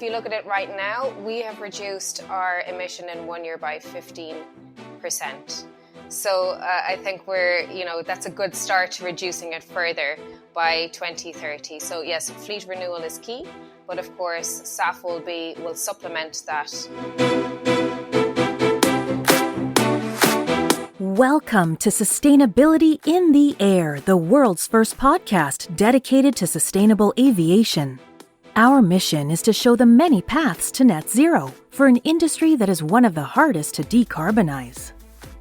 you look at it right now, we have reduced our emission in 1 year by 15%. So I think that's a good start to reducing it further by 2030. So yes, fleet renewal is key, but of course, SAF will supplement that. Welcome to Sustainability in the Air, the world's first podcast dedicated to sustainable aviation. Our mission is to show the many paths to net zero for an industry that is one of the hardest to decarbonize.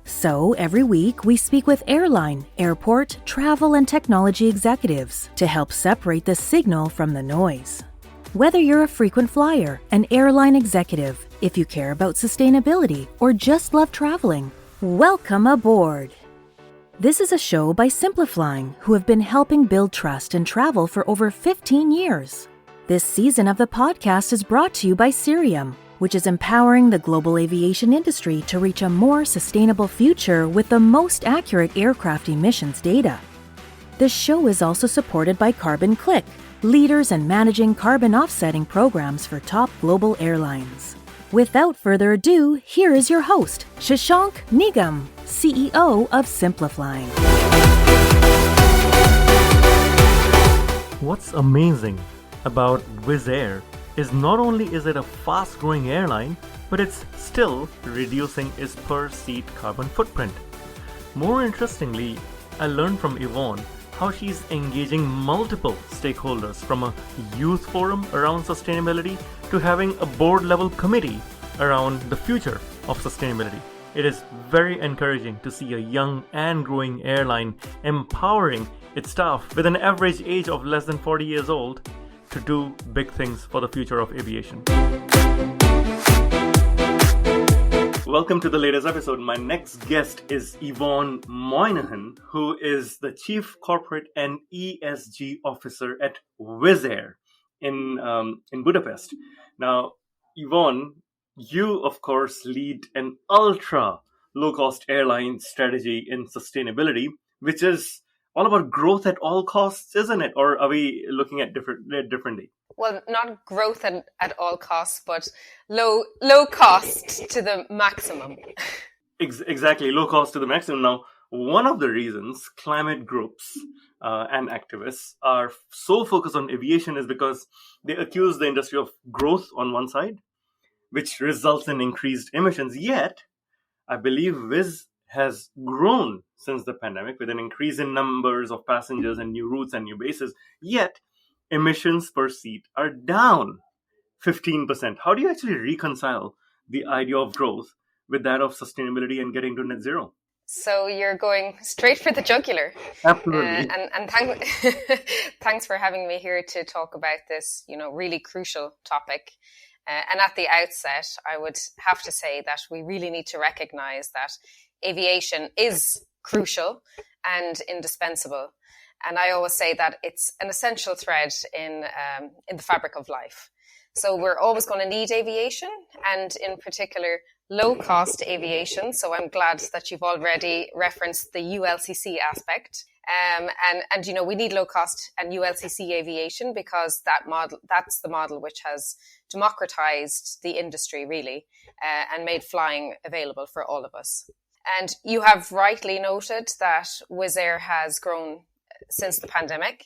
So, every week we speak with airline, airport, travel, and technology executives to help separate the signal from the noise. Whether you're a frequent flyer, an airline executive, if you care about sustainability, or just love traveling, welcome aboard! This is a show by Simpliflying, who have been helping build trust in travel for over 15 years. This season of the podcast is brought to you by Cirium, which is empowering the global aviation industry to reach a more sustainable future with the most accurate aircraft emissions data. The show is also supported by Carbon Click, leaders in managing carbon offsetting programs for top global airlines. Without further ado, here is your host, Shashank Nigam, CEO of Simpliflying. What's amazing about Wizz Air is not only is it a fast-growing airline, but it's still reducing its per-seat carbon footprint. More interestingly, I learned from Yvonne how she's engaging multiple stakeholders, from a youth forum around sustainability to having a board-level committee around the future of sustainability. It is very encouraging to see a young and growing airline empowering its staff with an average age of less than 40 years old to do big things for the future of aviation. Welcome to the latest episode. My next guest is Yvonne Moynihan, who is the Chief Corporate and ESG Officer at Wizz Air in Budapest. Now, Yvonne, you of course lead an ultra low-cost airline strategy in sustainability, which is all about growth at all costs, isn't it? Or are we looking at differently? Well, not growth at all costs, but low cost to the maximum. Exactly, low cost to the maximum. Now, one of the reasons climate groups and activists are so focused on aviation is because they accuse the industry of growth on one side, which results in increased emissions. Yet, I believe Wizz has grown since the pandemic with an increase in numbers of passengers and new routes and new bases. Yet, emissions per seat are down 15%. How do you actually reconcile the idea of growth with that of sustainability and getting to net zero? So you're going straight for the jugular. Absolutely. And thanks for having me here to talk about this, really crucial topic. And at the outset, I would have to say that we really need to recognize that aviation is crucial and indispensable. And I always say that it's an essential thread in the fabric of life. So we're always going to need aviation, and in particular, low-cost aviation. So I'm glad that you've already referenced the ULCC aspect. And we need low-cost and ULCC aviation because that's the model which has democratized the industry, really, and made flying available for all of us. And you have rightly noted that Wizz Air has grown since the pandemic.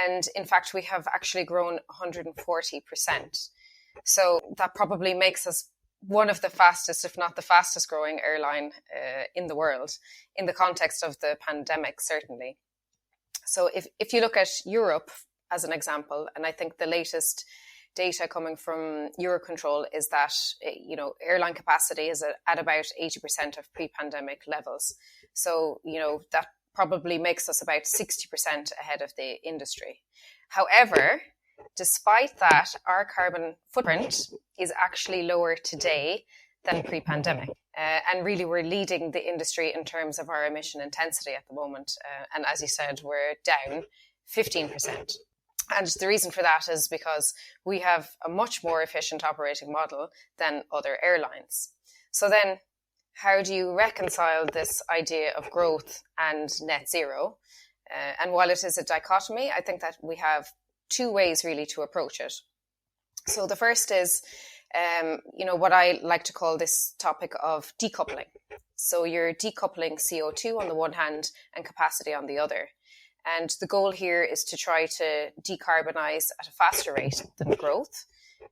And in fact, we have actually grown 140%. So that probably makes us one of the fastest, if not the fastest growing airline in the world, in the context of the pandemic, certainly. So if you look at Europe as an example, and I think the latest data coming from Eurocontrol is that, airline capacity is at about 80% of pre-pandemic levels. So, that probably makes us about 60% ahead of the industry. However, despite that, our carbon footprint is actually lower today than pre-pandemic. And really, we're leading the industry in terms of our emission intensity at the moment. And as you said, we're down 15%. And the reason for that is because we have a much more efficient operating model than other airlines. So then, how do you reconcile this idea of growth and net zero? And while it is a dichotomy, I think that we have two ways really to approach it. So the first is, what I like to call this topic of decoupling. So you're decoupling CO2 on the one hand and capacity on the other. And the goal here is to try to decarbonize at a faster rate than growth.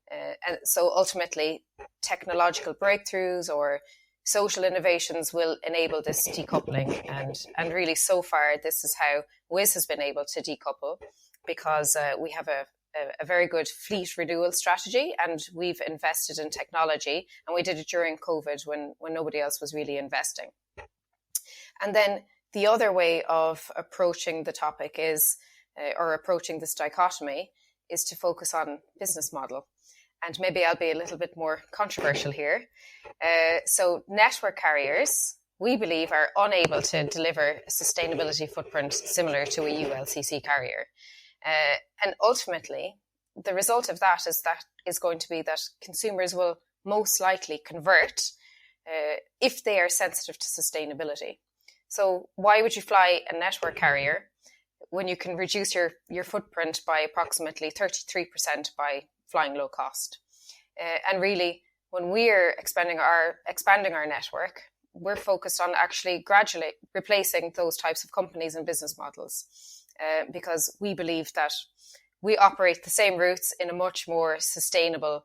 And so ultimately, technological breakthroughs or social innovations will enable this decoupling. And really, so far, this is how Wizz has been able to decouple, because we have a very good fleet renewal strategy, and we've invested in technology, and we did it during COVID when nobody else was really investing. And then the other way of approaching the topic is, or approaching this dichotomy, is to focus on business model. And maybe I'll be a little bit more controversial here. So network carriers, we believe, are unable to deliver a sustainability footprint similar to a ULCC carrier. And ultimately, the result of that is going to be that consumers will most likely convert if they are sensitive to sustainability. So why would you fly a network carrier when you can reduce your footprint by approximately 33% by flying low cost? And really, when we're expanding our network, we're focused on actually gradually replacing those types of companies and business models. Because we believe that we operate the same routes in a much more sustainable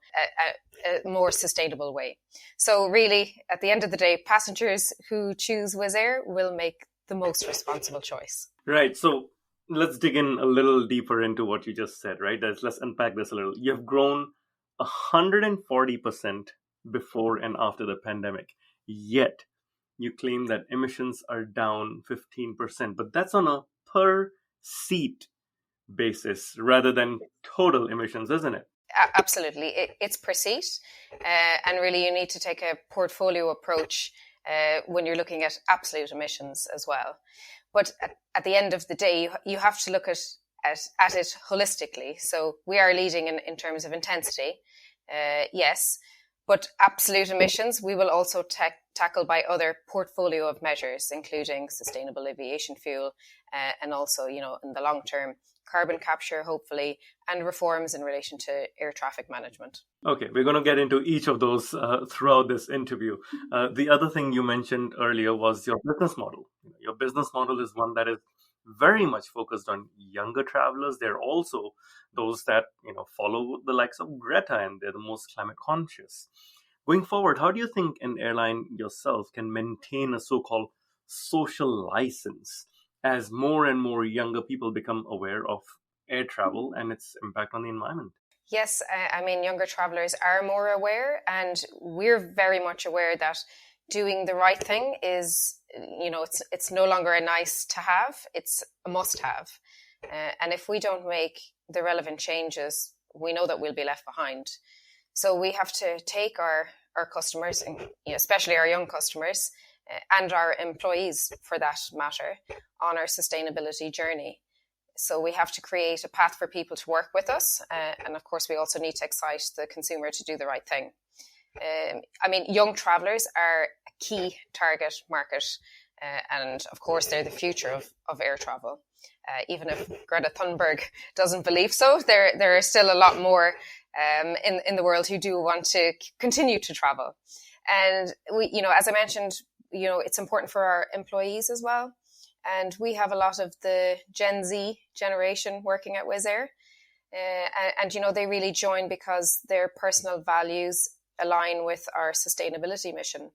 way. So really, at the end of the day, passengers who choose Wizz Air will make the most responsible choice. Right. So let's dig in a little deeper into what you just said, right? Let's unpack this a little. You have grown 140% before and after the pandemic, yet you claim that emissions are down 15%, but that's on a per seat basis rather than total emissions, isn't it? Absolutely. It's per seat. And really, you need to take a portfolio approach when you're looking at absolute emissions as well. But at the end of the day, you have to look at it holistically. So we are leading in terms of intensity, yes, but absolute emissions we will also tackle by other portfolio of measures, including sustainable aviation fuel, and also, in the long term, carbon capture, hopefully, and reforms in relation to air traffic management. Okay, we're going to get into each of those throughout this interview. The other thing you mentioned earlier was your business model. Your business model is one that is very much focused on younger travelers. They're also those that follow the likes of Greta, and they're the most climate conscious. Going forward, how do you think an airline yourself can maintain a so-called social license as more and more younger people become aware of air travel and its impact on the environment? Yes, I mean, younger travelers are more aware, and we're very much aware that doing the right thing is, it's no longer a nice to have, it's a must have. And if we don't make the relevant changes, we know that we'll be left behind. So we have to take our customers, and especially our young customers, and our employees for that matter, on our sustainability journey. So we have to create a path for people to work with us. And of course, we also need to excite the consumer to do the right thing. Young travellers are a key target market. And of course, they're the future of air travel. Even if Greta Thunberg doesn't believe so, there are still a lot more in the world who do want to continue to travel. And we, as I mentioned, it's important for our employees as well. And we have a lot of the Gen Z generation working at Wizz Air. And they really join because their personal values align with our sustainability mission.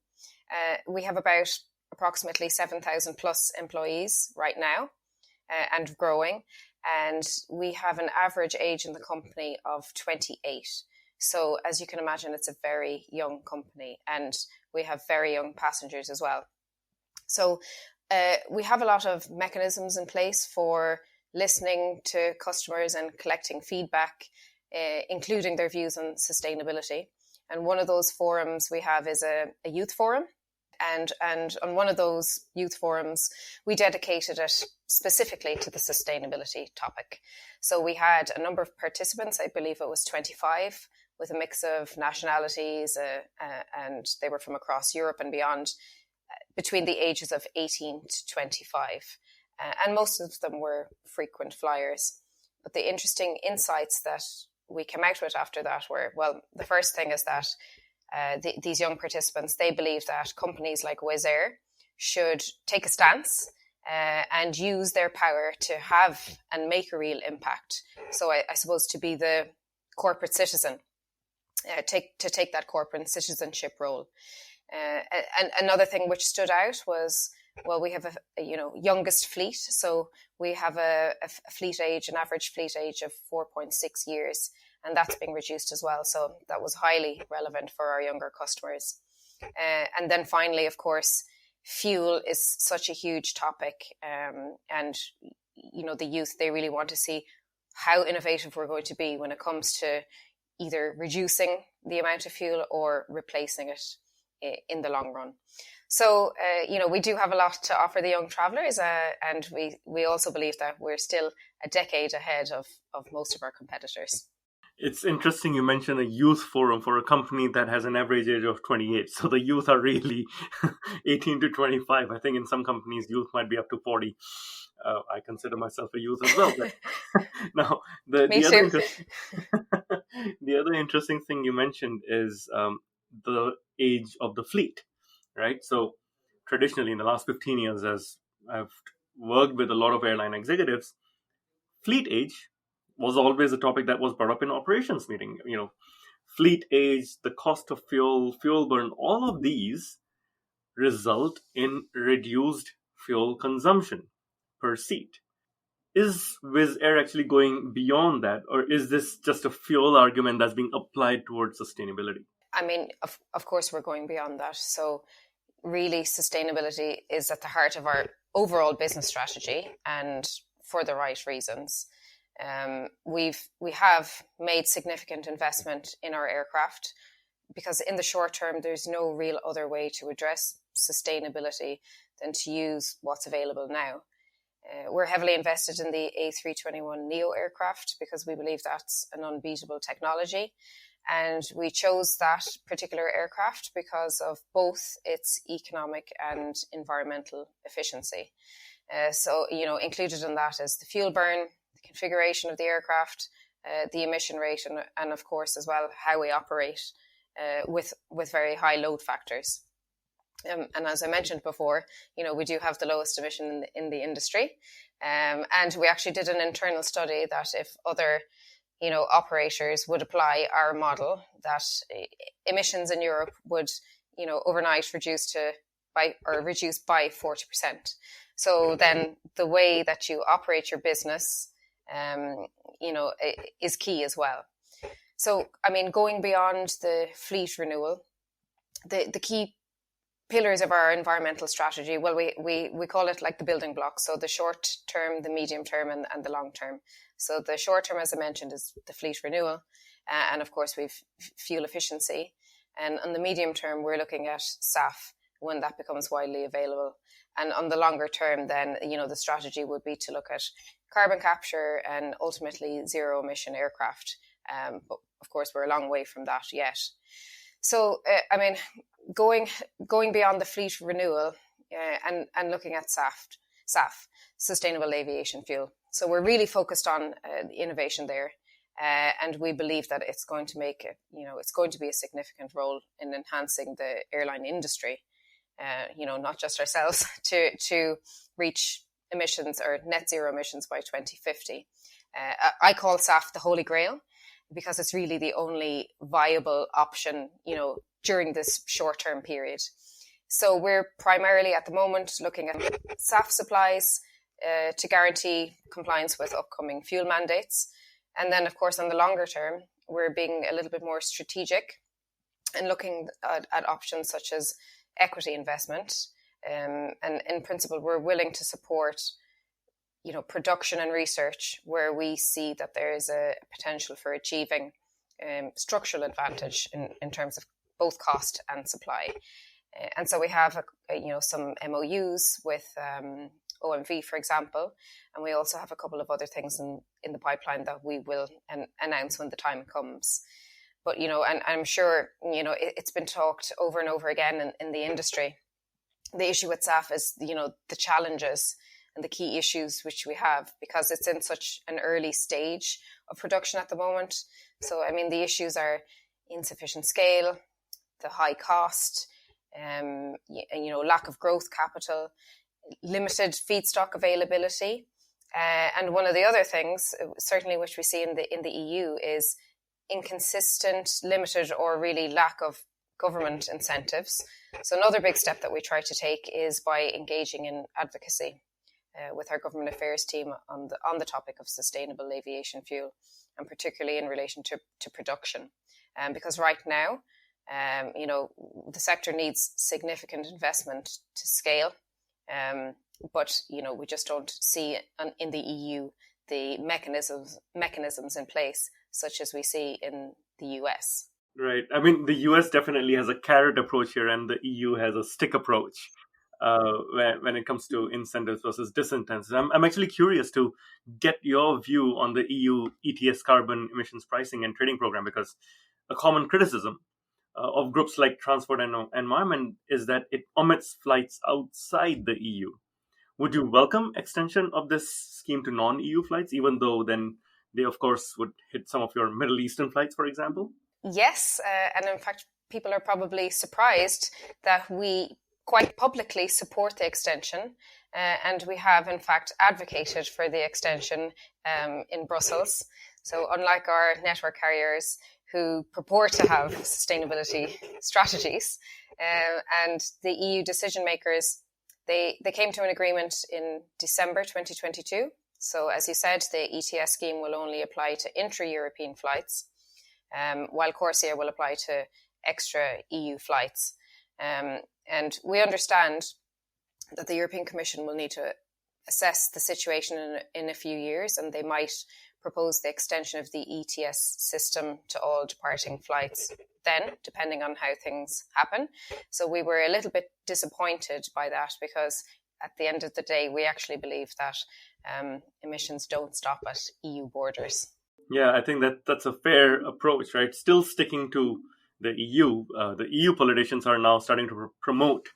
We have about approximately 7,000 plus employees right now, and growing. And we have an average age in the company of 28. So as you can imagine, it's a very young company, and we have very young passengers as well. So we have a lot of mechanisms in place for listening to customers and collecting feedback, including their views on sustainability. And one of those forums we have is a youth forum. And on one of those youth forums, we dedicated it specifically to the sustainability topic. So we had a number of participants, I believe it was 25, with a mix of nationalities, and they were from across Europe and beyond, between the ages of 18 to 25. And most of them were frequent flyers. But the interesting insights that we came out with after that were, well, the first thing is that these young participants, they believe that companies like Wizz Air should take a stance and use their power to have and make a real impact. So I suppose to be the corporate citizen, take that corporate citizenship role. And another thing which stood out was, well, we have a youngest fleet. So we have a fleet age, an average fleet age of 4.6 years, and that's being reduced as well. So that was highly relevant for our younger customers. And then finally, of course, fuel is such a huge topic. And, the youth, they really want to see how innovative we're going to be when it comes to either reducing the amount of fuel or replacing it in the long run. So, we do have a lot to offer the young travellers, and we also believe that we're still a decade ahead of most of our competitors. It's interesting you mentioned a youth forum for a company that has an average age of 28. So the youth are really 18 to 25. I think in some companies, youth might be up to 40. I consider myself a youth as well. But now, the other interesting thing you mentioned is the age of the fleet, right? So traditionally, in the last 15 years, as I've worked with a lot of airline executives, fleet age was always a topic that was brought up in operations meeting. Fleet age, the cost of fuel burn, all of these result in reduced fuel consumption per seat. Is Wizz Air actually going beyond that, or is this just a fuel argument that's being applied towards sustainability? I mean, of course, we're going beyond that. So really, sustainability is at the heart of our overall business strategy, and for the right reasons. We have made significant investment in our aircraft because in the short term, there's no real other way to address sustainability than to use what's available now. We're heavily invested in the A321neo aircraft because we believe that's an unbeatable technology. And we chose that particular aircraft because of both its economic and environmental efficiency. So, included in that is the fuel burn, the configuration of the aircraft, the emission rate, and of course, as well, how we operate with very high load factors. And as I mentioned before, we do have the lowest emission in the industry. And we actually did an internal study that if other operators would apply our model, that emissions in Europe would, overnight reduce by 40%. So then the way that you operate your business, is key as well. So, I mean, going beyond the fleet renewal, the key pillars of our environmental strategy, well, we call it like the building blocks. So the short term, the medium term, and the long term. So the short term, as I mentioned, is the fleet renewal. And of course, we've fuel efficiency. And on the medium term, we're looking at SAF when that becomes widely available. And on the longer term, then, the strategy would be to look at carbon capture and ultimately zero emission aircraft. But of course, we're a long way from that yet. So, going beyond the fleet renewal and looking at SAF, sustainable aviation fuel. So we're really focused on the innovation there. And we believe that it's going to it's going to be a significant role in enhancing the airline industry. Not just ourselves, to reach emissions or net zero emissions by 2050. I call SAF the Holy Grail because it's really the only viable option, during this short-term period. So we're primarily at the moment looking at SAF supplies to guarantee compliance with upcoming fuel mandates. And then, of course, on the longer term, we're being a little bit more strategic and looking at options such as equity investment. And in principle, we're willing to support, production and research where we see that there is a potential for achieving structural advantage in terms of both cost and supply. And so we have, some MOUs with OMV, for example, and we also have a couple of other things in the pipeline that we will announce when the time comes. But, and I'm sure, it's been talked over and over again in the industry. The issue with SAF is, the challenges and the key issues which we have, because it's in such an early stage of production at the moment. So, I mean, the issues are insufficient scale, the high cost, lack of growth capital, limited feedstock availability. And one of the other things, certainly which we see in the EU, is inconsistent, limited, or really lack of government incentives. So another big step that we try to take is by engaging in advocacy with our government affairs team on the topic of sustainable aviation fuel, and particularly in relation to production. Because right now, the sector needs significant investment to scale. But we just don't see in the EU the mechanisms in place, such as we see in the US. Right. I mean, the US definitely has a carrot approach here, and the EU has a stick approach when it comes to incentives versus disincentives. I'm actually curious to get your view on the EU ETS carbon emissions pricing and trading program, because a common criticism of groups like Transport and Environment is that it omits flights outside the EU. Would you welcome extension of this scheme to non-EU flights, even though then they, of course, would hit some of your Middle Eastern flights, for example? Yes, and in fact, people are probably surprised that we quite publicly support the extension, and we have, in fact, advocated for the extension in Brussels. So unlike our network carriers who purport to have sustainability strategies, and the EU decision makers, they came to an agreement in December 2022. So as you said, the ETS scheme will only apply to intra-European flights, while CORSIA will apply to extra EU flights. And we understand that the European Commission will need to assess the situation in a few years, and they might propose the extension of the ETS system to all departing flights then, depending on how things happen. So we were a little bit disappointed by that, because at the end of the day, we actually believe that emissions don't stop at EU borders. Yeah, I think that's a fair approach, right? Still sticking to the EU politicians are now starting to promote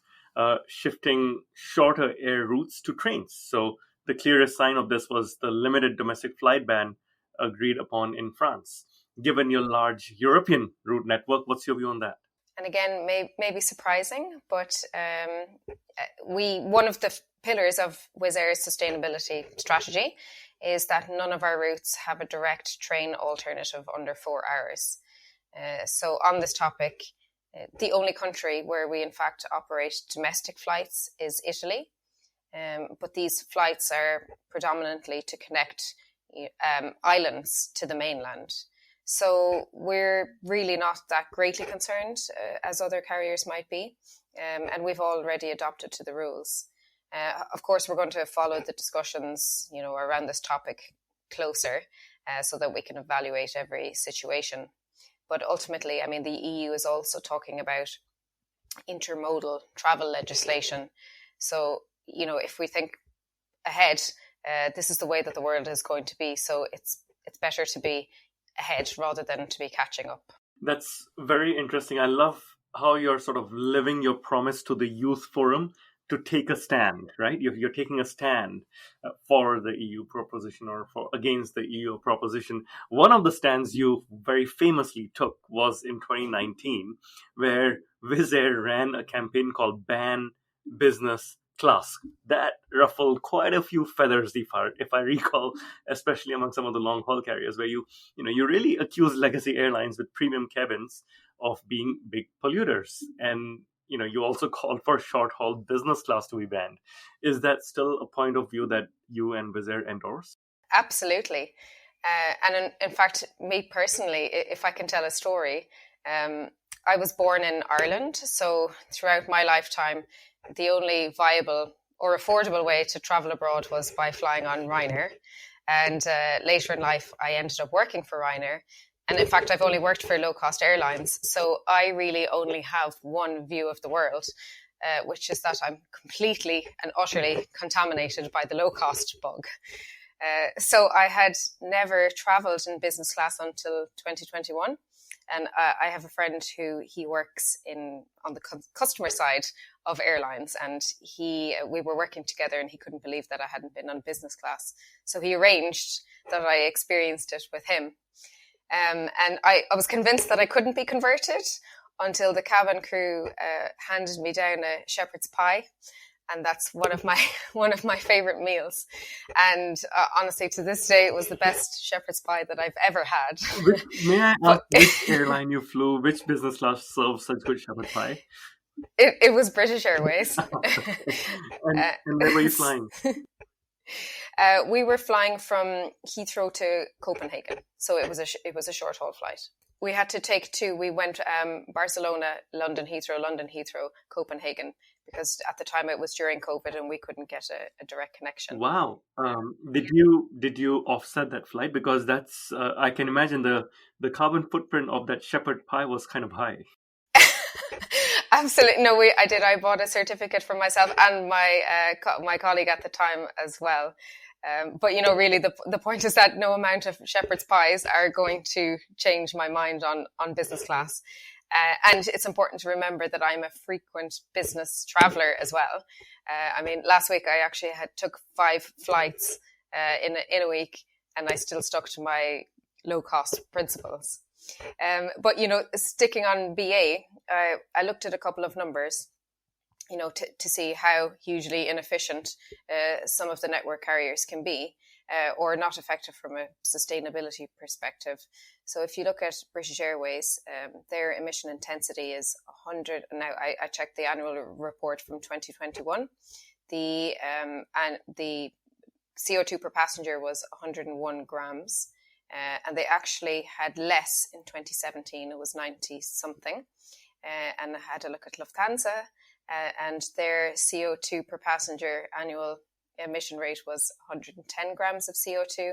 shifting shorter air routes to trains. So the clearest sign of this was the limited domestic flight ban agreed upon in France. Given your large European route network, what's your view on that? And again, may be surprising, but one of the pillars of Wizz Air's sustainability strategy is that none of our routes have a direct train alternative under 4 hours. So on this topic, the only country where we in fact operate domestic flights is Italy. But these flights are predominantly to connect islands to the mainland. So we're really not that greatly concerned as other carriers might be. And we've already adopted to the rules. Of course, we're going to follow the discussions, around this topic closer so that we can evaluate every situation. But ultimately, I mean, the EU is also talking about intermodal travel legislation. So, if we think ahead, this is the way that the world is going to be. So it's better to be ahead rather than to be catching up. That's very interesting. I love how you're sort of living your promise to the Youth Forum to take a stand, right? You're taking a stand for the EU proposition or against the EU proposition. One of the stands you very famously took was in 2019, where Wizz Air ran a campaign called Ban Business Class. That ruffled quite a few feathers, if I recall, especially among some of the long-haul carriers, where you really accuse legacy airlines with premium cabins of being big polluters. And you also called for short-haul business class to be banned. Is that still a point of view that you and Wizz Air endorse? Absolutely. And in fact, me personally, if I can tell a story, I was born in Ireland. So throughout my lifetime, the only viable or affordable way to travel abroad was by flying on Ryanair. And later in life, I ended up working for Ryanair. And in fact, I've only worked for low-cost airlines. So I really only have one view of the world, which is that I'm completely and utterly contaminated by the low-cost bug. So I had never travelled in business class until 2021. And I have a friend who he works on the customer side of airlines, and we were working together, and he couldn't believe that I hadn't been on business class. So he arranged that I experienced it with him. And I was convinced that I couldn't be converted until the cabin crew handed me down a shepherd's pie. And that's one of my favorite meals. And honestly, to this day, it was the best shepherd's pie that I've ever had. May I ask which airline you flew? Which business class serves such good shepherd pie? It was British Airways. And where were you flying? We were flying from Heathrow to Copenhagen, so it was a short haul flight. We had to take two. We went Barcelona, London Heathrow, Copenhagen, because at the time it was during COVID and we couldn't get a direct connection. Wow! Did you offset that flight? Because that's I can imagine the carbon footprint of that shepherd pie was kind of high. Absolutely. No, I did. I bought a certificate for myself and my colleague at the time as well. But, really, the point is that no amount of shepherd's pies are going to change my mind on business class. And it's important to remember that I'm a frequent business traveller as well. Last week I actually took 5 flights in a week, and I still stuck to my low-cost principles. But, sticking on BA, I looked at a couple of numbers, to see how hugely inefficient some of the network carriers can be, or not effective from a sustainability perspective. So if you look at British Airways, their emission intensity is 100. Now, I checked the annual report from 2021. The CO2 per passenger was 101 grams. And they actually had less in 2017. It was 90 something. And I had a look at Lufthansa, and their CO2 per passenger annual emission rate was 110 grams of CO2.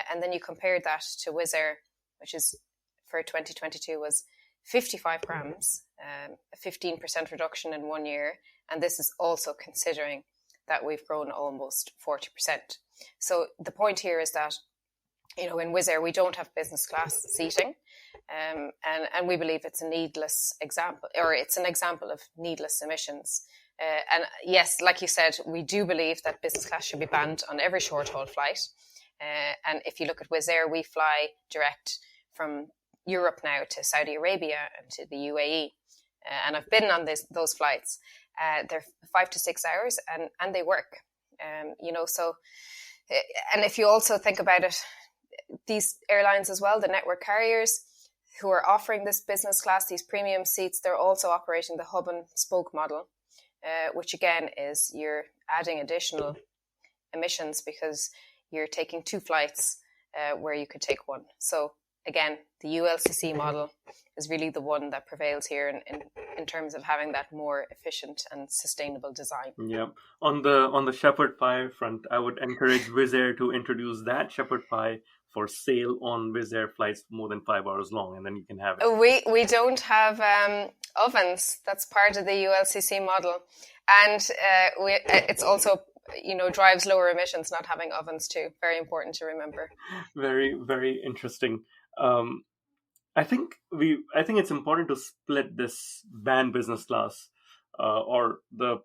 And then you compared that to Wizz Air, which is for 2022 was 55 grams, a 15% reduction in 1 year. And this is also considering that we've grown almost 40%. So the point here is that, in Wizz Air, we don't have business class seating. And we believe it's a needless example, or it's an example of needless emissions. And yes, like you said, we do believe that business class should be banned on every short haul flight. And if you look at Wizz Air, we fly direct from Europe now to Saudi Arabia and to the UAE. And I've been on those flights. They're 5 to 6 hours and they work. So, and if you also think about it, these airlines as well, the network carriers who are offering this business class, these premium seats, they're also operating the hub and spoke model, which again is you're adding additional emissions because you're taking 2 flights where you could take 1. So again, the ULCC model is really the one that prevails here in terms of having that more efficient and sustainable design. Yeah. On the shepherd pie front, I would encourage Wizz Air to introduce that shepherd pie for sale on Wizz Air flights more than 5 hours long, and then you can have it. We don't have ovens. That's part of the ULCC model. And it's also, drives lower emissions not having ovens too. Very important to remember. Very, very interesting. I think it's important to split this ban business class or the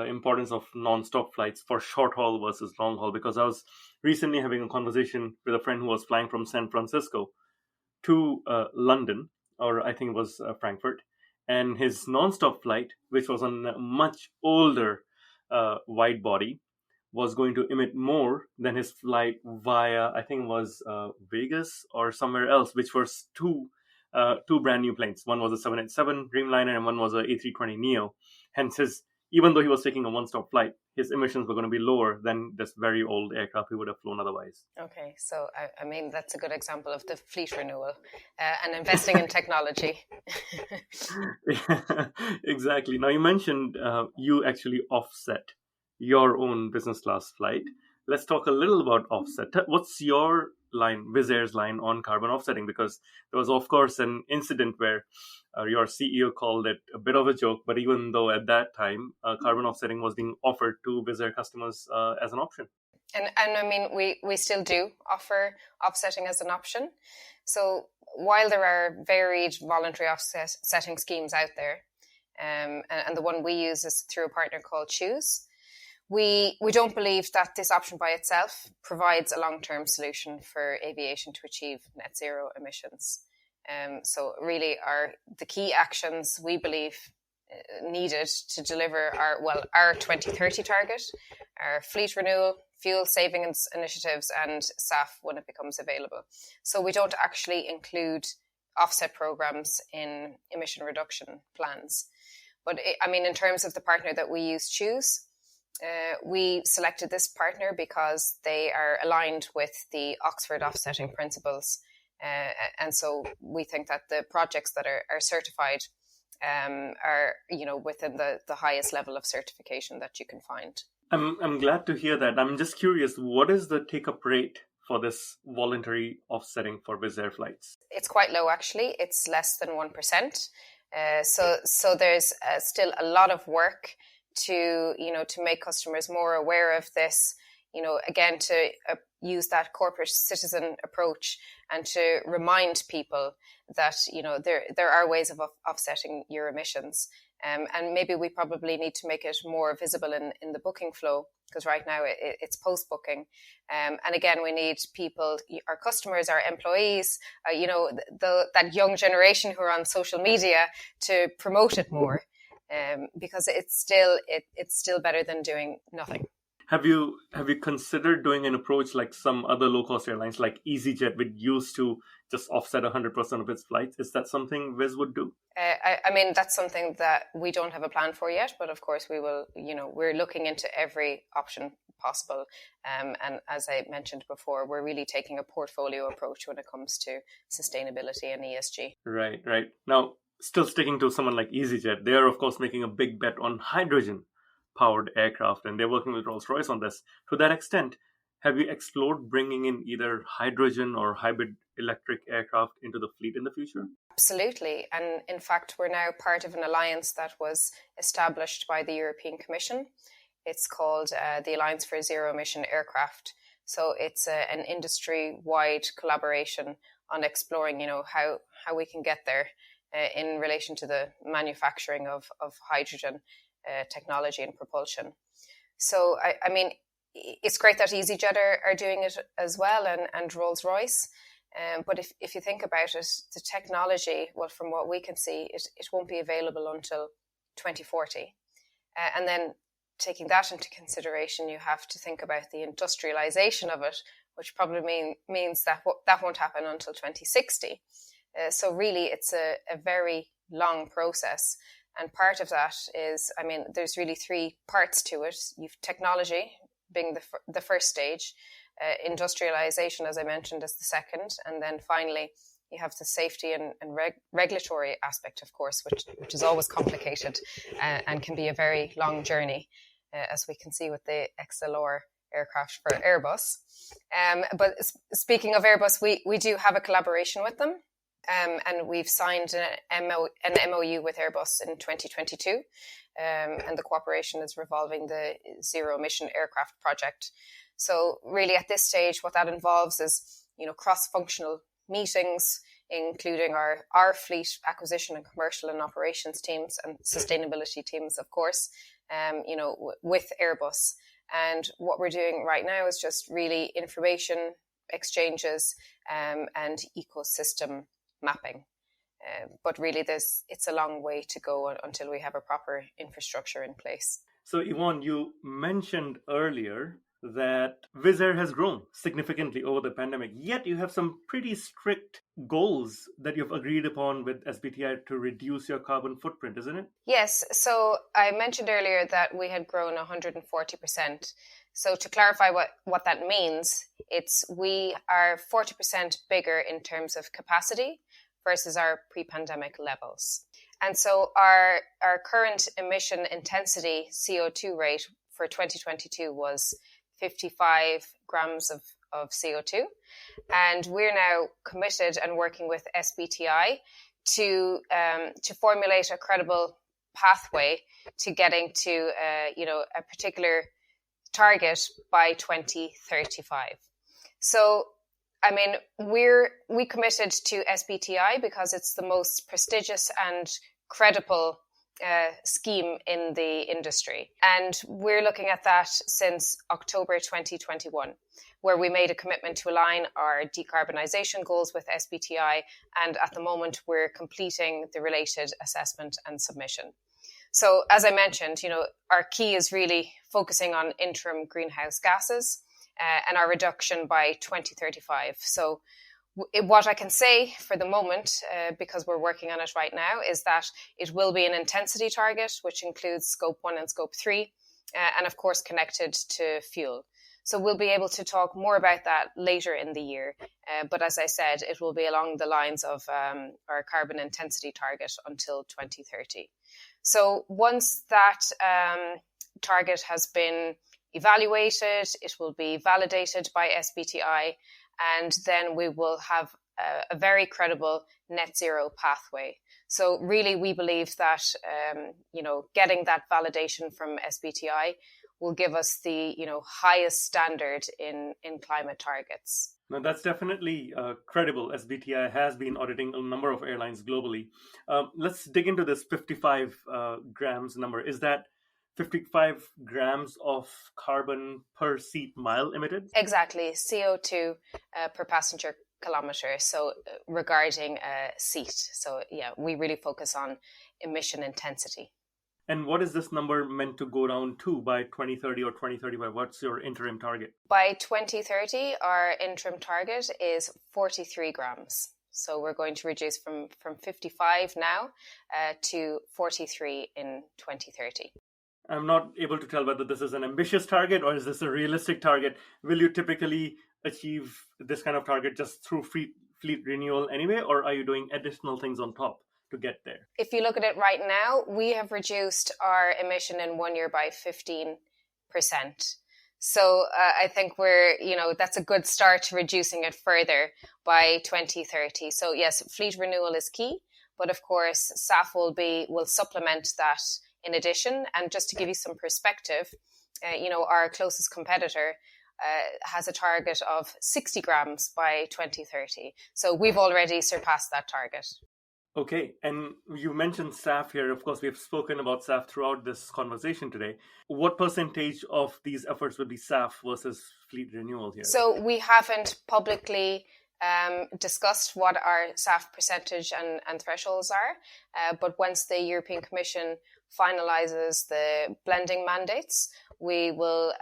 importance of non-stop flights for short haul versus long haul, because I was recently having a conversation with a friend who was flying from San Francisco to London, or I think it was Frankfurt, and his non-stop flight, which was on a much older wide body, was going to emit more than his flight via, I think it was Vegas or somewhere else, which was two brand new planes. One was a 787 Dreamliner and one was a A320neo. Hence, even though he was taking a one-stop flight, his emissions were going to be lower than this very old aircraft he would have flown otherwise. Okay, so that's a good example of the fleet renewal and investing in technology. Yeah, exactly. Now, you mentioned you actually offset your own business class flight. Let's talk a little about offset. What's your line, Wizz Air's line on carbon offsetting? Because there was, of course, an incident where your CEO called it a bit of a joke, but even though at that time carbon offsetting was being offered to Wizz Air customers as an option. And we still do offer offsetting as an option. So while there are varied voluntary offsetting schemes out there, and the one we use is through a partner called Choose. We don't believe that this option by itself provides a long-term solution for aviation to achieve net zero emissions. So really the key actions we believe needed to deliver our 2030 target, our fleet renewal, fuel savings initiatives, and SAF when it becomes available. So we don't actually include offset programs in emission reduction plans. But in terms of the partner that we use, Choose, we selected this partner because they are aligned with the Oxford offsetting principles. And so we think that the projects that are certified are within the highest level of certification that you can find. I'm glad to hear that. I'm just curious, what is the take-up rate for this voluntary offsetting for Wizz Air flights? It's quite low, actually. It's less than 1%. So there's still a lot of work to make customers more aware of this. Again, to use that corporate citizen approach and to remind people that there are ways of offsetting your emissions. And maybe we probably need to make it more visible in the booking flow, because right now it's post-booking. And again, we need people, our customers, our employees, that young generation who are on social media to promote it more, because it's still better than doing nothing. Have you considered doing an approach like some other low-cost airlines, like EasyJet, which used to just offset 100% of its flights? Is that something Wizz would do? That's something that we don't have a plan for yet, but of course we will. We're looking into every option possible, and as I mentioned before, we're really taking a portfolio approach when it comes to sustainability and ESG. Right. Now, still sticking to someone like EasyJet, they are of course making a big bet on hydrogen-powered aircraft, and they're working with Rolls-Royce on this. To that extent, have you explored bringing in either hydrogen or hybrid electric aircraft into the fleet in the future? Absolutely. And in fact, we're now part of an alliance that was established by the European Commission. It's called the Alliance for Zero Emission Aircraft. So it's an industry-wide collaboration on exploring, how we can get there in relation to the manufacturing of hydrogen technology and propulsion. So, it's great that EasyJet are doing it as well, and Rolls-Royce. But if you think about it, the technology, well, from what we can see, it won't be available until 2040. And then taking that into consideration, you have to think about the industrialization of it, which probably means that won't happen until 2060. So really, it's a very long process. And part of that is, there's really three parts to it. You've technology being the first stage, industrialization, as I mentioned, is the second, and then finally you have the safety and regulatory aspect, of course, which is always complicated and can be a very long journey, as we can see with the XLR aircraft for Airbus. But speaking of Airbus, we do have a collaboration with them. And we've signed an MOU with Airbus in 2022, and the cooperation is revolving the Zero Emission Aircraft project. So really at this stage, what that involves is, cross-functional meetings, including our fleet acquisition and commercial and operations teams and sustainability teams, of course, with Airbus. And what we're doing right now is just really information exchanges and ecosystem mapping. But really, it's a long way to go until we have a proper infrastructure in place. So, Yvonne, you mentioned earlier that Wizz Air has grown significantly over the pandemic, yet you have some pretty strict goals that you've agreed upon with SBTi to reduce your carbon footprint, isn't it? Yes. So I mentioned earlier that we had grown 140%. So to clarify what that means, we are 40% bigger in terms of capacity versus our pre-pandemic levels. And so our current emission intensity CO2 rate for 2022 was 55 grams of CO2. And we're now committed and working with SBTi to formulate a credible pathway to getting to a particular target by 2035. So, we committed to SBTi because it's the most prestigious and credible scheme in the industry. And we're looking at that since October 2021, where we made a commitment to align our decarbonisation goals with SBTI. And at the moment, we're completing the related assessment and submission. So as I mentioned, our key is really focusing on interim greenhouse gases and our reduction by 2035. So what I can say for the moment, because we're working on it right now, is that it will be an intensity target, which includes scope 1 and scope 3, and of course connected to fuel. So we'll be able to talk more about that later in the year. But as I said, it will be along the lines of our carbon intensity target until 2030. So once that target has been evaluated, it will be validated by SBTI, and then we will have a very credible net zero pathway. So really, we believe that, getting that validation from SBTI will give us the, highest standard in climate targets. Now, that's definitely credible. SBTI has been auditing a number of airlines globally. Let's dig into this 55 grams number. Is that 55 grams of carbon per seat mile emitted? Exactly, CO2 per passenger kilometre. So regarding a seat. So yeah, we really focus on emission intensity. And what is this number meant to go down to by 2030 or 2035? What's your interim target? By 2030, our interim target is 43 grams. So we're going to reduce from 55 now to 43 in 2030. I'm not able to tell whether this is an ambitious target or is this a realistic target. Will you typically achieve this kind of target just through fleet renewal anyway, or are you doing additional things on top to get there? If you look at it right now, we have reduced our emission in 1 year by 15%. So I think that's a good start to reducing it further by 2030. So yes, fleet renewal is key, but of course SAF will supplement that in addition. And just to give you some perspective, our closest competitor has a target of 60 grams by 2030. So we've already surpassed that target. Okay, and you mentioned SAF here. Of course, we've spoken about SAF throughout this conversation today. What percentage of these efforts would be SAF versus fleet renewal here? So we haven't publicly discussed what our SAF percentage and thresholds are. But once the European Commission finalizes the blending mandates, we will,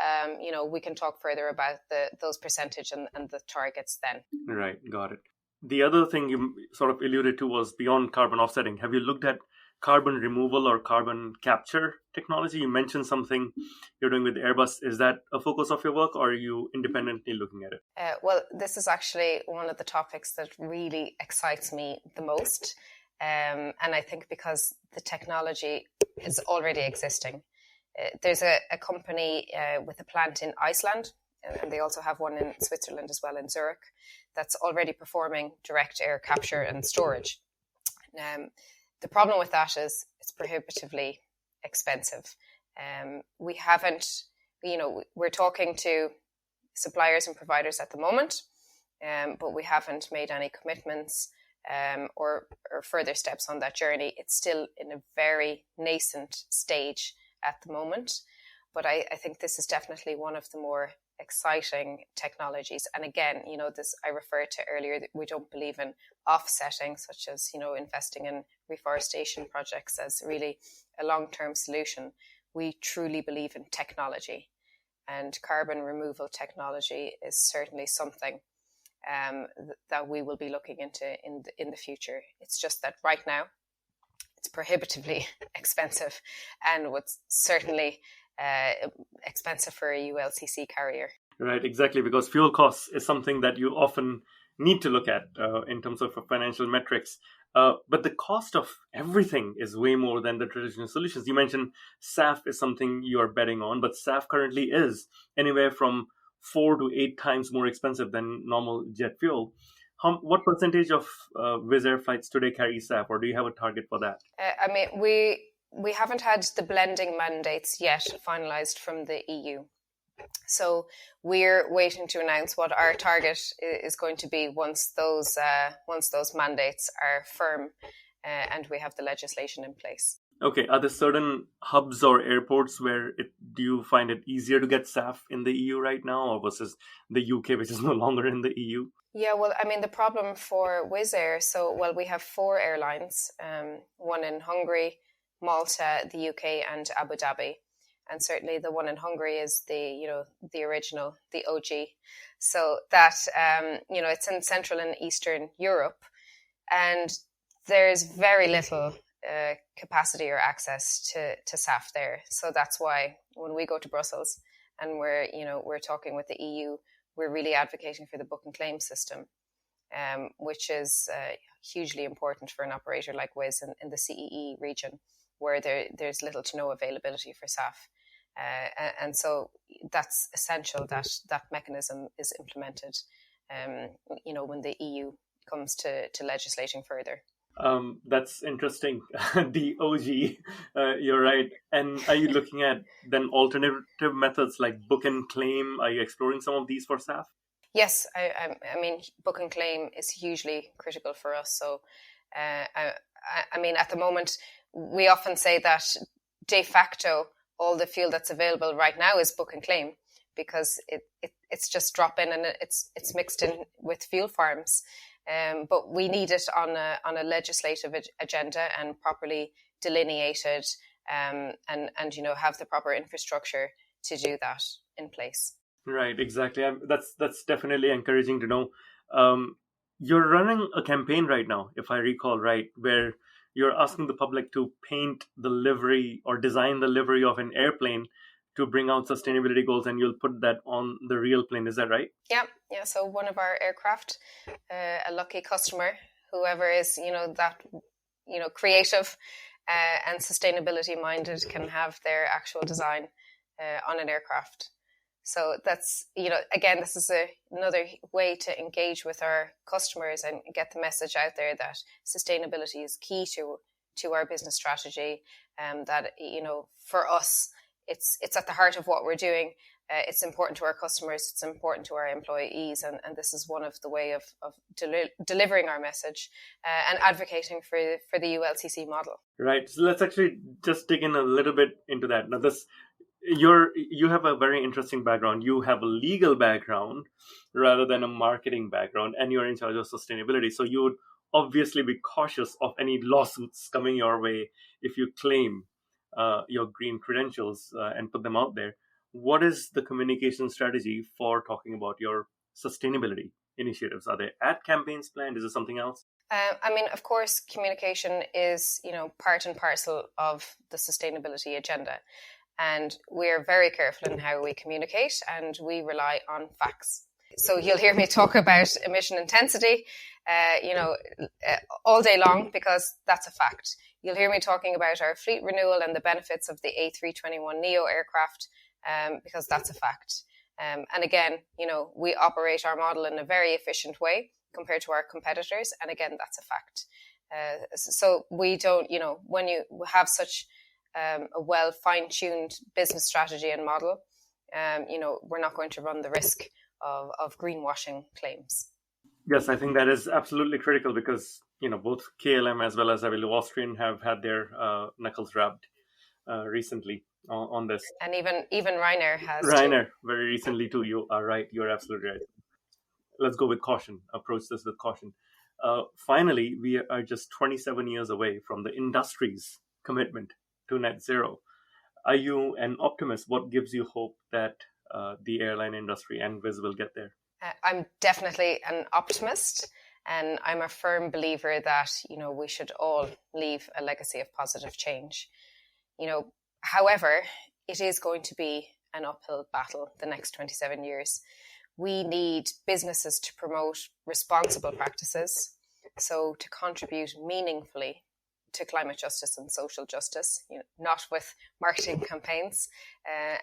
we can talk further about those percentage and the targets then. Right, got it. The other thing you sort of alluded to was beyond carbon offsetting. Have you looked at carbon removal or carbon capture technology? You mentioned something you're doing with Airbus. Is that a focus of your work, or are you independently looking at it? Well, this is actually one of the topics that really excites me the most. And I think because the technology is already existing. There's a company with a plant in Iceland, and they also have one in Switzerland as well, in Zurich, that's already performing direct air capture and storage. The problem with that is it's prohibitively expensive. We haven't, we're talking to suppliers and providers at the moment, but we haven't made any commitments or further steps on that journey. It's still in a very nascent stage at the moment, but I think this is definitely one of the more exciting technologies. And again, this I referred to earlier, that we don't believe in offsetting, such as, investing in reforestation projects as really a long-term solution. We truly believe in technology, and carbon removal technology is certainly something that we will be looking into in the future. It's just that right now it's prohibitively expensive, and what's certainly expensive for a ULCC carrier. Right, exactly, because fuel costs is something that you often need to look at in terms of financial metrics. But the cost of everything is way more than the traditional solutions. You mentioned SAF is something you are betting on, but SAF currently is anywhere from 4 to 8 times more expensive than normal jet fuel. What percentage of Wizz Air flights today carry SAF, or do you have a target for that? We haven't had the blending mandates yet finalised from the EU. So we're waiting to announce what our target is going to be once those mandates are firm and we have the legislation in place. Okay, are there certain hubs or airports where do you find it easier to get SAF in the EU right now, or versus the UK, which is no longer in the EU? Yeah, well, I mean, the problem for Wizz Air, we have 4 airlines, one in Hungary, Malta, the UK, and Abu Dhabi. And certainly the one in Hungary is the original, the OG. So that, it's in Central and Eastern Europe. And there's very little capacity or access to SAF there. So that's why when we go to Brussels and we're talking with the EU, we're really advocating for the book and claim system, which is hugely important for an operator like Wizz in the CEE region, where there's little to no availability for SAF. And so that's essential that that mechanism is implemented, when the EU comes to legislating further. That's interesting. The OG, you're right. And are you looking at then alternative methods like book and claim? Are you exploring some of these for SAF? Yes, I mean, book and claim is hugely critical for us. So, I mean, at the moment, we often say that de facto, all the fuel that's available right now is book and claim, because it's just drop in and it's mixed in with fuel farms. But we need it on a legislative agenda and properly delineated, and have the proper infrastructure to do that in place. Right, exactly. That's definitely encouraging to know. You're running a campaign right now, if I recall right, where you're asking the public to paint the livery or design the livery of an airplane to bring out sustainability goals, and you'll put that on the real plane. Is that right? Yeah. So one of our aircraft, a lucky customer, whoever is, that, creative and sustainability minded, can have their actual design on an aircraft. So that's, again, this is another way to engage with our customers and get the message out there that sustainability is key to our business strategy. That, for us, it's at the heart of what we're doing. It's important to our customers. It's important to our employees. And this is one of the way of delivering our message and advocating for the ULCC model. Right. So let's actually just dig in a little bit into that. Now, you have a very interesting background. You have a legal background rather than a marketing background, and you're in charge of sustainability. So you would obviously be cautious of any lawsuits coming your way if you claim your green credentials and put them out there. What is the communication strategy for talking about your sustainability initiatives? Are there ad campaigns planned? Is it something else? I mean, of course, communication is, part and parcel of the sustainability agenda. And we're very careful in how we communicate, and we rely on facts. So you'll hear me talk about emission intensity, all day long, because that's a fact. You'll hear me talking about our fleet renewal and the benefits of the A321neo aircraft, because that's a fact. And again, we operate our model in a very efficient way compared to our competitors. And again, that's a fact. So we don't, when you have such a well fine-tuned business strategy and model, we're not going to run the risk of greenwashing claims. Yes, I think that is absolutely critical because, both KLM as well as Austrian have had their knuckles rubbed recently on this. And even Ryanair has. Ryanair, very recently too. You are right. You're absolutely right. Let's go with caution. Approach this with caution. Finally, we are just 27 years away from the industry's commitment to net zero. Are you an optimist? What gives you hope that the airline industry and Wizz will get there? I'm definitely an optimist, and I'm a firm believer that, we should all leave a legacy of positive change. However, it is going to be an uphill battle the next 27 years. We need businesses to promote responsible practices, so to contribute meaningfully to climate justice and social justice, not with marketing campaigns.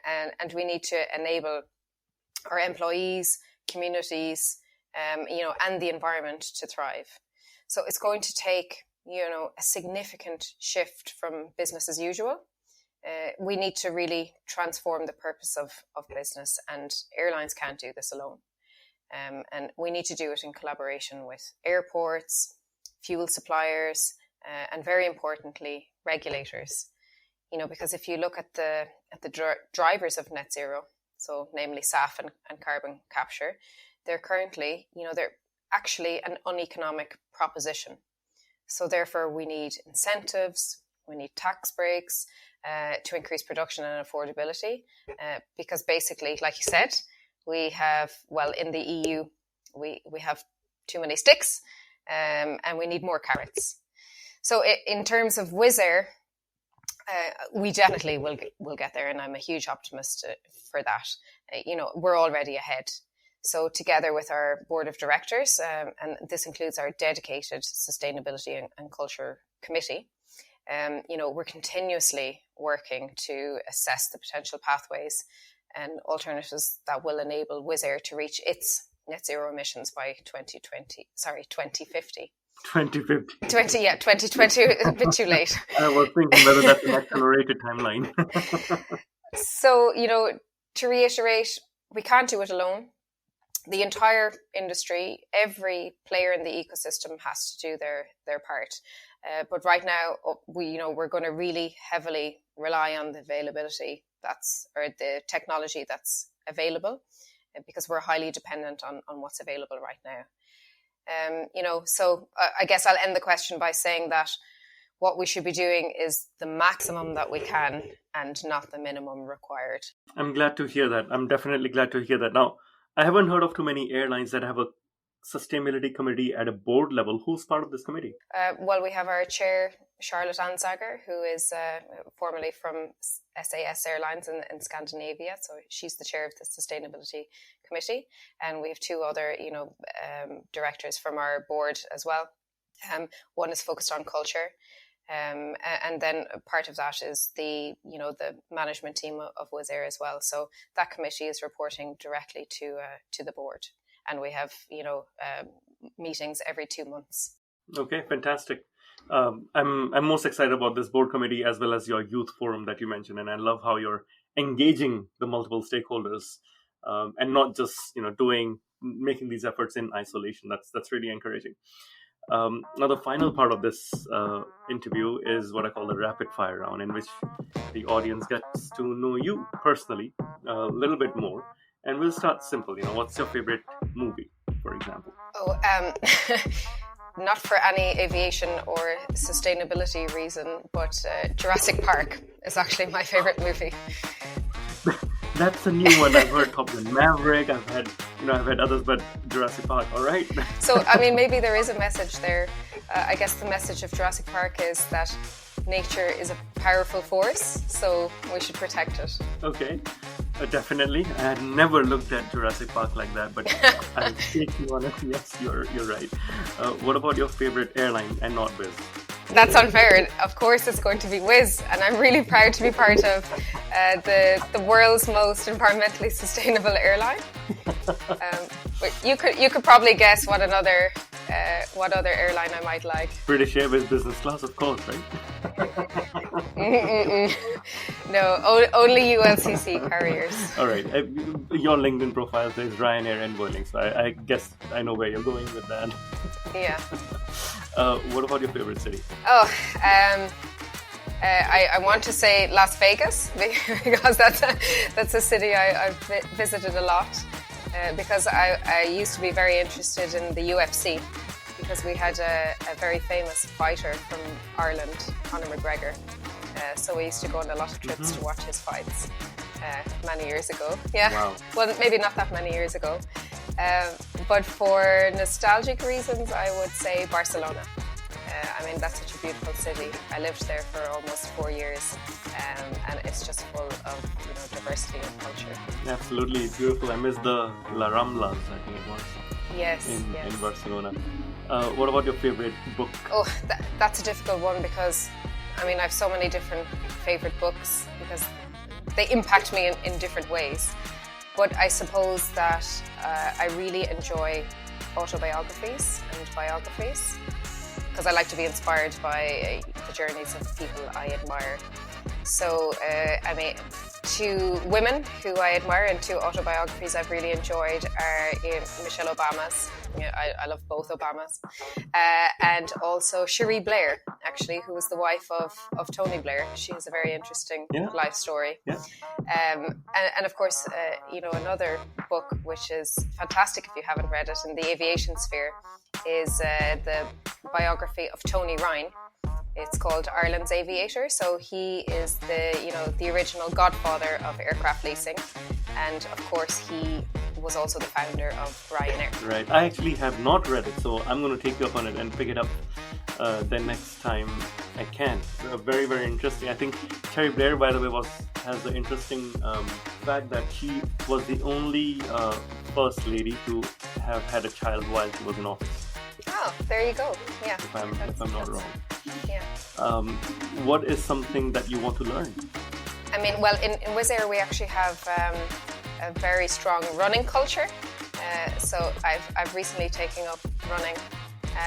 And we need to enable our employees, communities, and the environment to thrive. So it's going to take, a significant shift from business as usual. We need to really transform the purpose of business, and airlines can't do this alone. And we need to do it in collaboration with airports, fuel suppliers, and very importantly, regulators. Because if you look at the drivers of net zero, so namely SAF and carbon capture, they're currently, they're actually an uneconomic proposition. So therefore, we need incentives, we need tax breaks to increase production and affordability, because basically, like you said, we have, in the EU, we have too many sticks, and we need more carrots. So in terms of Wizz Air, we definitely will get there, and I'm a huge optimist for that. We're already ahead. So together with our board of directors, and this includes our dedicated sustainability and culture committee, we're continuously working to assess the potential pathways and alternatives that will enable Wizz Air to reach its net zero emissions by 2050. 2020, a bit too late. I was thinking whether that's an accelerated timeline. So, to reiterate, we can't do it alone. The entire industry, every player in the ecosystem has to do their part. But right now, we're going to really heavily rely on the availability or the technology that's available, because we're highly dependent on what's available right now. So I guess I'll end the question by saying that what we should be doing is the maximum that we can and not the minimum required. I'm glad to hear that. I'm definitely glad to hear that. Now, I haven't heard of too many airlines that have a sustainability committee at a board level. Who's part of this committee? We have our chair, Charlotte Ansager, who is formerly from SAS Airlines in Scandinavia. So she's the chair of the sustainability committee. And we have two other, directors from our board as well. One is focused on culture. And then part of that is the management team of Wizz Air as well. So that committee is reporting directly to the board. And we have, meetings every 2 months. Okay, fantastic. I'm most excited about this board committee as well as your youth forum that you mentioned, and I love how you're engaging the multiple stakeholders and not just making these efforts in isolation. That's really encouraging. Now, the final part of this interview is what I call the rapid fire round, in which the audience gets to know you personally a little bit more. And we'll start simple. What's your favorite movie, for example? Not for any aviation or sustainability reason, but Jurassic Park is actually my favorite movie. That's a new one. I've heard Top Gun Maverick. I've had others, but Jurassic Park. All right. So, maybe there is a message there. I guess the message of Jurassic Park is that nature is a powerful force, so we should protect it. Okay. Definitely. I had never looked at Jurassic Park like that, but I'll take you on it. Yes, you're right. What about your favorite airline and not Wizz? That's unfair. Of course it's going to be Wizz, and I'm really proud to be part of the world's most environmentally sustainable airline. You could probably guess what other airline I might like. British Airways business class, of course, right? No, only ULCC carriers. All right. Your LinkedIn profile says Ryanair and Vueling, so I guess I know where you're going with that. Yeah. What about your favorite city? I want to say Las Vegas, because that's a city I've visited a lot, because I used to be very interested in the UFC, because we had a very famous fighter from Ireland, Conor McGregor. So we used to go on a lot of trips to watch his fights many years ago. Yeah. Wow. Well, maybe not that many years ago. But for nostalgic reasons, I would say Barcelona. That's such a beautiful city. I lived there for almost 4 years, and it's just full of diversity and culture. Absolutely beautiful. I miss the La Ramblas, I think it was. Yes, in Barcelona. What about your favorite book? Oh, that's a difficult one, because I have so many different favorite books, because they impact me in different ways. But I suppose that I really enjoy autobiographies and biographies, because I like to be inspired by the journeys of people I admire. So, two women who I admire and two autobiographies I've really enjoyed are Michelle Obama's. I love both Obamas. And also Cherie Blair, actually, who was the wife of Tony Blair. She has a very interesting life story. Yeah. And of course, another book which is fantastic if you haven't read it in the aviation sphere is the biography of Tony Ryan. It's called Ireland's Aviator. So he is the original godfather of aircraft leasing, and of course he was also the founder of Ryanair. Right. I actually have not read it, so I'm going to take you up on it and pick it up the next time I can. Very, very interesting. I think Terry Blair, by the way, has the interesting fact that she was the only first lady to have had a child while she was in office. Oh, there you go. Yeah. If I'm not wrong. Yeah. What is something that you want to learn? I mean, well, in Wizz Air we actually have a very strong running culture. So I've recently taken up running,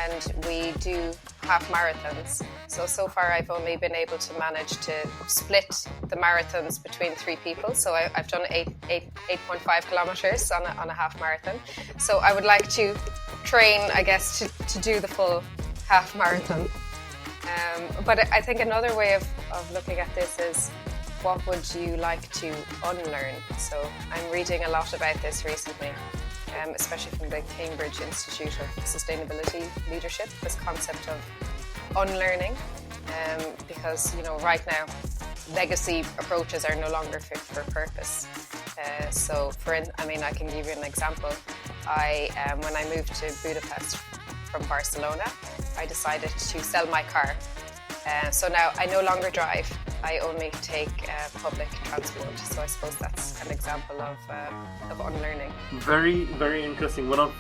and we do half marathons. So far I've only been able to manage to split the marathons between 3 people. So I've done 8.5 kilometers on a half marathon. So I would like to train, I guess, to do the full half marathon. But I think another way of looking at this is, what would you like to unlearn? So I'm reading a lot about this recently, especially from the Cambridge Institute of Sustainability Leadership, this concept of unlearning, because right now legacy approaches are no longer fit for purpose. So I can give you an example. When I moved to Budapest from Barcelona, I decided to sell my car. So now I no longer drive. I only take public transport. So I suppose that's an example of unlearning. Very, very interesting. One of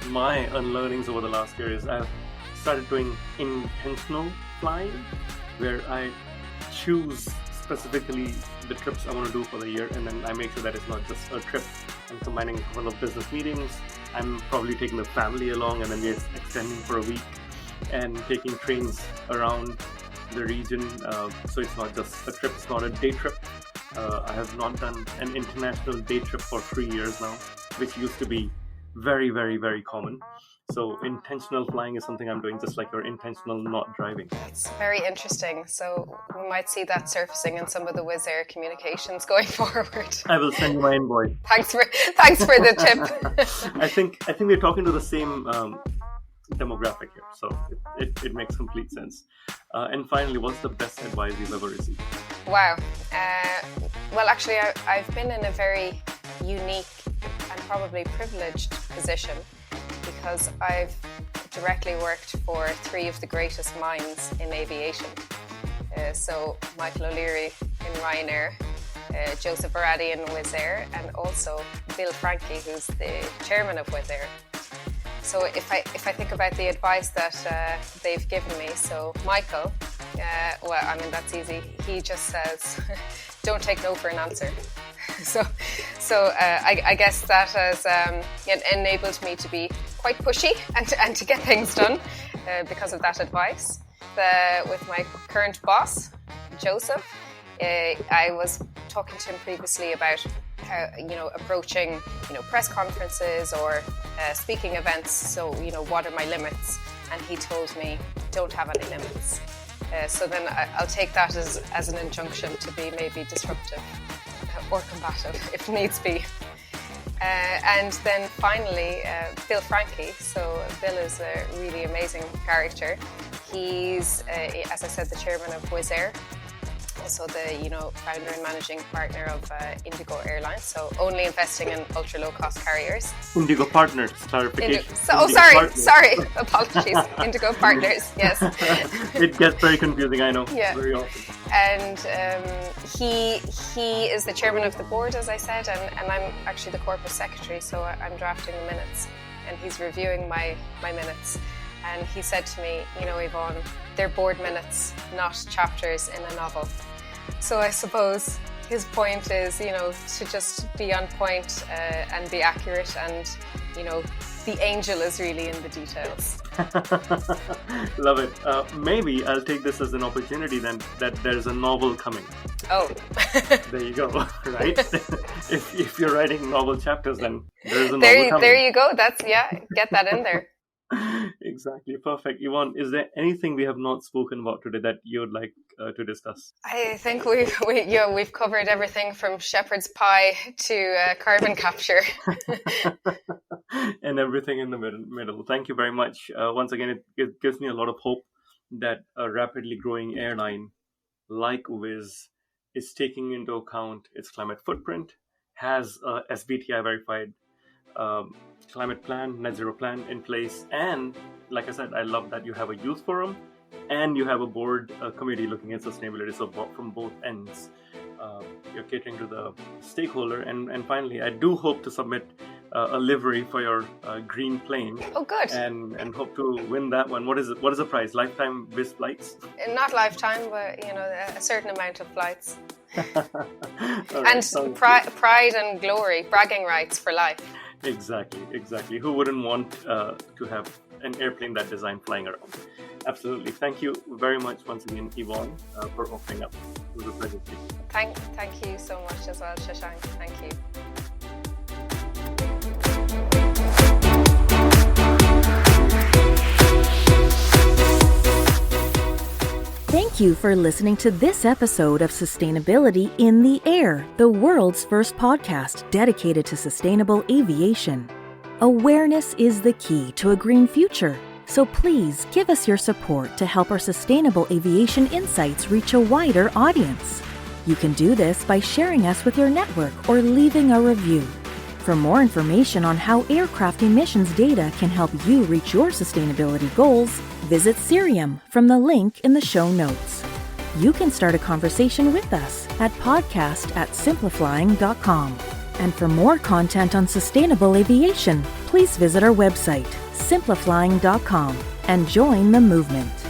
my unlearnings over the last year is I've started doing intentional flying, where I choose specifically the trips I want to do for the year, and then I make sure that it's not just a trip. I'm combining a couple of business meetings. I'm probably taking the family along, and then we're extending for a week and taking trains around the region. So it's not just a trip, it's not a day trip. I have not done an international day trip for 3 years now, which used to be very, very, very common. So intentional flying is something I'm doing, just like your intentional not driving. It's very interesting. So we might see that surfacing in some of the Wizz Air communications going forward. I will send you my invoice. Thanks for the tip. I think we're talking to the same demographic here, so it makes complete sense. And finally, what's the best advice you've ever received? Wow. Well, actually, I've been in a very unique and probably privileged position, because I've directly worked for 3 of the greatest minds in aviation. So Michael O'Leary in Ryanair, Joseph Baradi in Wizz Air, and also Bill Frankie, who's the chairman of Wizz Air. So if I think about the advice that they've given me, so Michael, that's easy. He just says, don't take no for an answer. So I guess that has enabled me to be quite pushy and to get things done because of that advice. With my current boss, Joseph, I was talking to him previously about how, approaching, press conferences or speaking events. So, what are my limits? And he told me, don't have any limits. So then I'll take that as an injunction to be maybe disruptive or combative if needs be. And then finally, Bill Frankie. So Bill is a really amazing character. He's, as I said, the chairman of Wizz Air, also the founder and managing partner of Indigo Airlines. So only investing in ultra low cost carriers. Indigo Partners, clarification. Sorry, apologies. Indigo Partners, yes. It gets very confusing, I know. Yeah. Very often. And he is the chairman of the board, as I said, and I'm actually the corporate secretary, so I'm drafting the minutes, and he's reviewing my minutes. And he said to me, Yvonne, they're board minutes, not chapters in a novel. So I suppose his point is, to just be on point and be accurate, and, the angel is really in the details. Love it. Maybe I'll take this as an opportunity then that there's a novel coming. Oh. There you go, right? if you're writing novel chapters, then there's a novel coming. There you go. Get that in there. Exactly. Perfect. Yvonne, is there anything we have not spoken about today that you would like to discuss? I think we've covered everything from shepherd's pie to carbon capture. And everything in the middle. Thank you very much. Once again, it gives me a lot of hope that a rapidly growing airline like Wizz is taking into account its climate footprint, has a SBTI verified climate plan, net zero plan in place, and like I said, I love that you have a youth forum and you have a board committee looking at sustainability. So from both ends, you're catering to the stakeholder. And finally, I do hope to submit a livery for your green plane. Oh, good. And hope to win that one. What is it? What is the prize? Lifetime Wizz flights? Not lifetime, but a certain amount of flights. Right, and pride and glory, bragging rights for life. Exactly. Who wouldn't want to have an airplane that designed flying around? Absolutely. Thank you very much once again, Yvonne, for opening up. It was a pleasure. Thank you so much as well, Shashank. Thank you. Thank you for listening to this episode of Sustainability in the Air, the world's first podcast dedicated to sustainable aviation. Awareness is the key to a green future, so please give us your support to help our sustainable aviation insights reach a wider audience. You can do this by sharing us with your network or leaving a review. For more information on how aircraft emissions data can help you reach your sustainability goals, visit Cirium from the link in the show notes. You can start a conversation with us at podcast@simpliflying.com. And for more content on sustainable aviation, please visit our website, simpliflying.com, and join the movement.